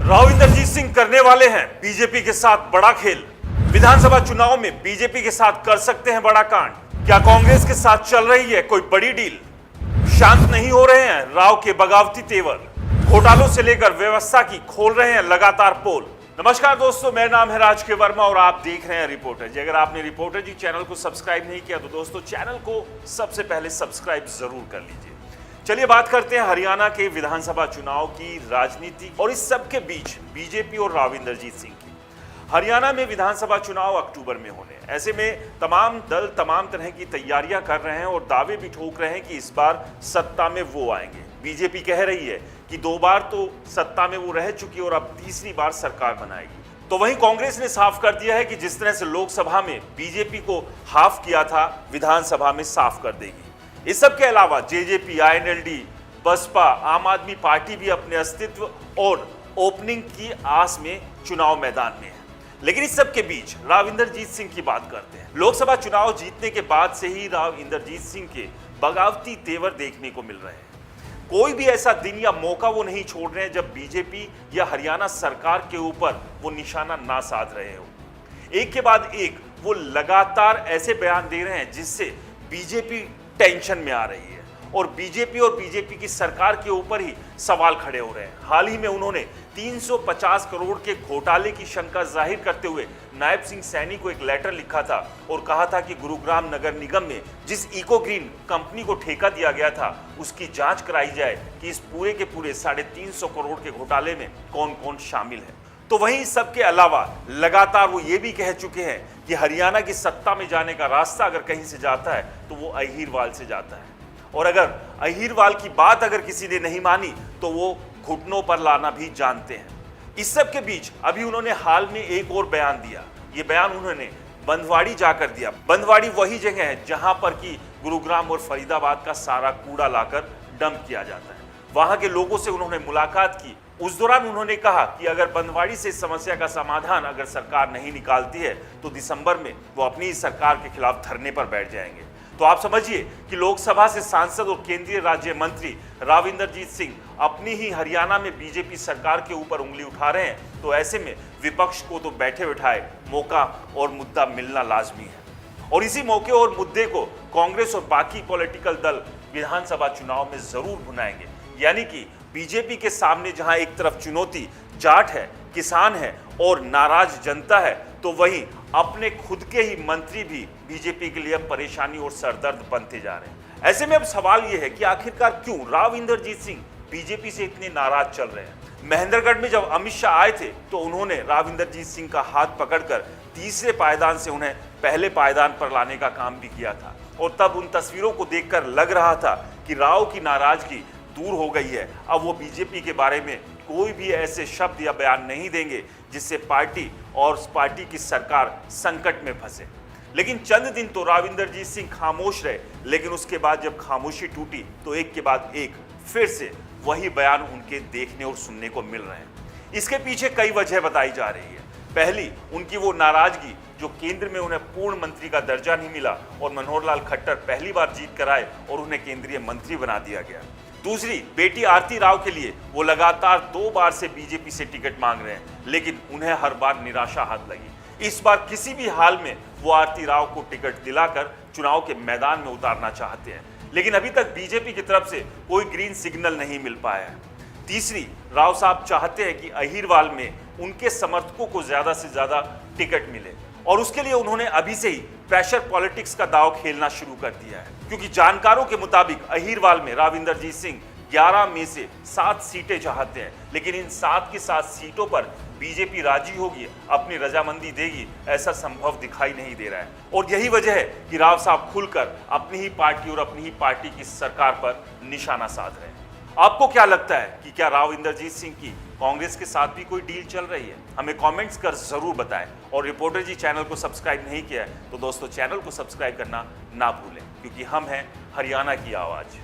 राव इंद्रजीत सिंह करने वाले हैं बीजेपी के साथ बड़ा खेल। विधानसभा चुनाव में बीजेपी के साथ कर सकते हैं बड़ा कांड। क्या कांग्रेस के साथ चल रही है कोई बड़ी डील? शांत नहीं हो रहे हैं राव के बगावती तेवर। घोटालों से लेकर व्यवस्था की खोल रहे हैं लगातार पोल। नमस्कार दोस्तों, मेरा नाम है राज के वर्मा और आप देख रहे हैं रिपोर्टर जी। अगर आपने रिपोर्टर जी चैनल को सब्सक्राइब नहीं किया तो दोस्तों चैनल को सबसे पहले सब्सक्राइब जरूर कर लीजिए। चलिए बात करते हैं हरियाणा के विधानसभा चुनाव की राजनीति और इस सब के बीच बीजेपी और राव इंद्रजीत सिंह की। हरियाणा में विधानसभा चुनाव अक्टूबर में होने, ऐसे में तमाम दल तमाम तरह की तैयारियां कर रहे हैं और दावे भी ठोक रहे हैं कि इस बार सत्ता में वो आएंगे। बीजेपी कह रही है कि 2 बार तो सत्ता में वो रह चुकी और अब तीसरी बार सरकार बनाएगी। तो वहीं कांग्रेस ने साफ कर दिया है कि जिस तरह से लोकसभा में बीजेपी को हाफ किया था, विधानसभा में साफ कर देगी। इस सब के अलावा जेजेपी, आईएनएलडी, बसपा, आम आदमी पार्टी भी अपने अस्तित्व और ओपनिंग की आस में चुनाव मैदान में है। लेकिन इस सब के बीच राव इंद्रजीत सिंह की बात करते हैं। लोकसभा चुनाव जीतने के बाद से ही राव इंद्रजीत सिंह के बगावती तेवर देखने को मिल रहे हैं। कोई भी ऐसा दिन या मौका वो नहीं छोड़ रहे हैं जब बीजेपी या हरियाणा सरकार के ऊपर वो निशाना ना साध रहे हो। एक के बाद एक वो लगातार ऐसे बयान दे रहे हैं जिससे बीजेपी टेंशन में आ रही है और बीजेपी की सरकार के ऊपर ही सवाल खड़े हो रहे हैं। हाल ही में उन्होंने 350 करोड़ के घोटाले की शंका जाहिर करते हुए नायब सिंह सैनी को एक लेटर लिखा था और कहा था कि गुरुग्राम नगर निगम में जिस इको ग्रीन कंपनी को ठेका दिया गया था उसकी जांच कराई जाए कि इस पूरे के पूरे 350 करोड़ के घोटाले में कौन कौन शामिल है। तो वहीं सबके अलावा लगातार वो ये भी कह चुके हैं कि हरियाणा की सत्ता में जाने का रास्ता अगर कहीं से जाता है तो वो अहीरवाल से जाता है और अगर अहीरवाल की बात अगर किसी ने नहीं मानी तो वो घुटनों पर लाना भी जानते हैं। इस सब के बीच अभी उन्होंने हाल में एक और बयान दिया। ये बयान उन्होंने बंदवाड़ी जाकर दिया। बंदवाड़ी वही जगह है जहां पर कि गुरुग्राम और फरीदाबाद का सारा कूड़ा लाकर डंप किया जाता है। वहां के लोगों से उन्होंने मुलाकात की। उस दौरान उन्होंने कहा कि अगर बंदवाड़ी से समस्या का समाधान अगर सरकार नहीं निकालती है तो दिसंबर में वो अपनी ही सरकार के खिलाफ धरने पर बैठ जाएंगे। तो आप समझिए कि लोकसभा से सांसद और केंद्रीय राज्य मंत्री राव इंद्रजीत सिंह अपनी ही हरियाणा में बीजेपी सरकार के ऊपर उंगली उठा रहे हैं। तो ऐसे में विपक्ष को तो बैठे बिठाए मौका और मुद्दा मिलना लाजमी है और इसी मौके और मुद्दे को कांग्रेस और बाकी पॉलिटिकल दल विधानसभा चुनाव में जरूर भुनाएंगे। यानी कि बीजेपी के सामने जहां एक तरफ चुनौती जाट है, किसान है और नाराज जनता है, तो वहीं अपने खुद के ही मंत्री भी बीजेपी के लिए परेशानी और सरदर्द बनते जा रहे हैं। ऐसे में अब सवाल यह है कि आखिरकार क्यों राव इंद्रजीत सिंह बीजेपी से इतने नाराज चल रहे हैं। महेंद्रगढ़ में जब अमित शाह आए थे तो उन्होंने राव इंद्रजीत सिंह का हाथ पकड़कर तीसरे पायदान से उन्हें पहले पायदान पर लाने का काम भी किया था और तब उन तस्वीरों को देखकर लग रहा था कि राव की नाराजगी दूर हो गई है। अब वो बीजेपी के बारे में कोई भी ऐसे शब्द या बयान नहीं देंगे जिससे पार्टी और पार्टी की सरकार संकट में फंसे। लेकिन चंद दिन तो राव इंद्रजीत सिंह खामोश रहे, लेकिन उसके बाद जब खामोशी टूटी तो एक के बाद एक फिर से वही बयान उनके देखने और सुनने को मिल रहे हैं। इसके पीछे कई वजह बताई जा रही है। पहली, उनकी वो नाराजगी जो केंद्र में उन्हें पूर्ण मंत्री का दर्जा नहीं मिला और मनोहर लाल खट्टर पहली बार जीत कर आए और उन्हें केंद्रीय मंत्री बना दिया गया। दूसरी, बेटी आरती राव के लिए वो लगातार 2 बार से बीजेपी से टिकट मांग रहे हैं, लेकिन उन्हें हर बार निराशा हाथ लगी। इस बार किसी भी हाल में वो आरती राव को टिकट दिलाकर चुनाव के मैदान में उतारना चाहते हैं, लेकिन अभी तक बीजेपी की तरफ से कोई ग्रीन सिग्नल नहीं मिल पाया है। तीसरी, राव साहब चाहते हैं कि अहीरवाल में उनके समर्थकों को ज्यादा से ज्यादा टिकट मिले और उसके लिए उन्होंने अभी से ही प्रेशर पॉलिटिक्स का दांव खेलना शुरू कर दिया है, क्योंकि जानकारों के मुताबिक अहीरवाल में राव इंद्रजीत सिंह 11 में से 7 सीटें चाहते हैं, लेकिन इन 7 की 7 सीटों पर बीजेपी राजी होगी, अपनी रजामंदी देगी, ऐसा संभव दिखाई नहीं दे रहा है। और यही वजह है कि राव साहब खुलकर अपनी ही पार्टी और अपनी ही पार्टी की सरकार पर निशाना साध रहे हैं। आपको क्या लगता है कि क्या राव इंद्रजीत सिंह की कांग्रेस के साथ भी कोई डील चल रही है? हमें कमेंट्स कर जरूर बताएं और रिपोर्टर जी चैनल को सब्सक्राइब नहीं किया है तो दोस्तों चैनल को सब्सक्राइब करना ना भूलें, क्योंकि हम हैं हरियाणा की आवाज।